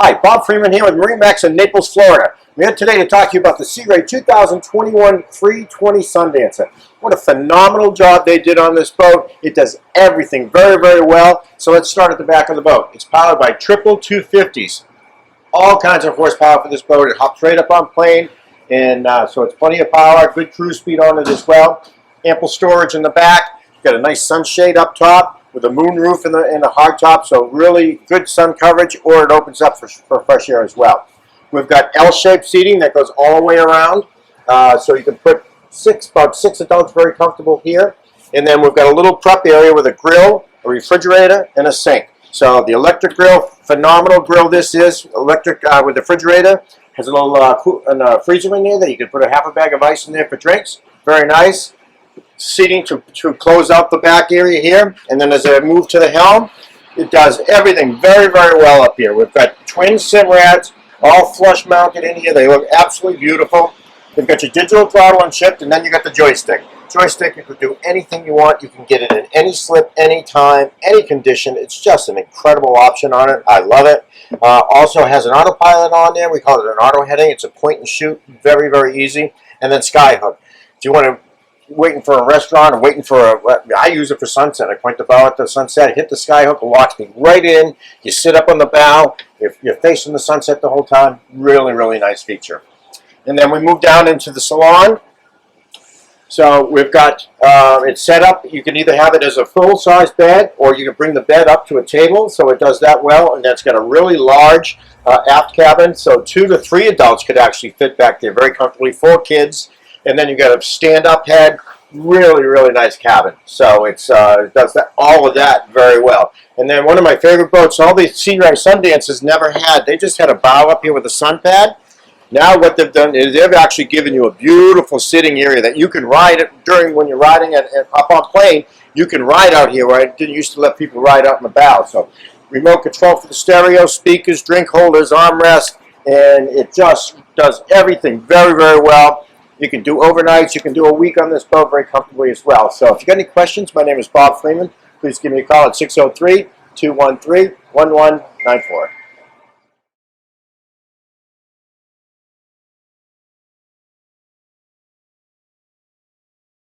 Hi, Bob Freeman here with MarineMax in Naples, Florida. I'm here today to talk to you about the Sea Ray 2021 320 Sundancer. What a phenomenal job they did on this boat. It does everything very, very well. So let's start at the back of the boat. It's powered by triple 250s. All kinds of horsepower for this boat. It hops right up on plane, and so it's plenty of power, good cruise speed on it as well. Ample storage in the back. You've got a nice sunshade up top with a moon roof in the hard top, so really good sun coverage, or it opens up for fresh air as well. We've got L-shaped seating that goes all the way around, so you can put about six adults very comfortable here. And then we've got a little prep area with a grill, a refrigerator, and a sink. So the electric grill, phenomenal grill this is, electric with the refrigerator. Has a little freezer in there that you can put a half a bag of ice in there for drinks. Very nice. Seating to close out the back area here. And then as I move to the helm, it does everything very, very well up here. We've got twin Simrads, all flush mounted in here. They look absolutely beautiful. You've got your digital throttle and shift, and then you got the joystick. Joystick, you can do anything you want. You can get it in any slip, any time, any condition. It's just an incredible option on it. I love it. Also has an autopilot on there. We call it an auto heading. It's a point and shoot. Very, very easy. And then Skyhook. If you want to waiting for a restaurant or waiting for I use it for sunset. I point the bow at the sunset, hit the Skyhook, it locks me right in. You sit up on the bow. If you're facing the sunset the whole time, really, really nice feature. And then we move down into the Salon. So we've got it set up. You can either have it as a full-size bed, or you can bring the bed up to a table, so it does that well. And that's got a really large aft cabin, so 2 to 3 adults could actually fit back there very comfortably. 4 kids. And then you got a stand-up head, really, really nice cabin. So it does all of that very well. And then one of my favorite boats, all these Sea Ray Sundancers never had, they just had a bow up here with a sun pad. Now what they've done is they've actually given you a beautiful sitting area that you can ride it during when you're riding up on plane. You can ride out here, where I didn't used to let people ride out in the bow. So remote control for the stereo, speakers, drink holders, armrest, and it just does everything very, very well. You can do overnights. You can do a week on this boat very comfortably as well. So if you got any questions, my name is Bob Freeman. Please give me a call at 603-213-1194.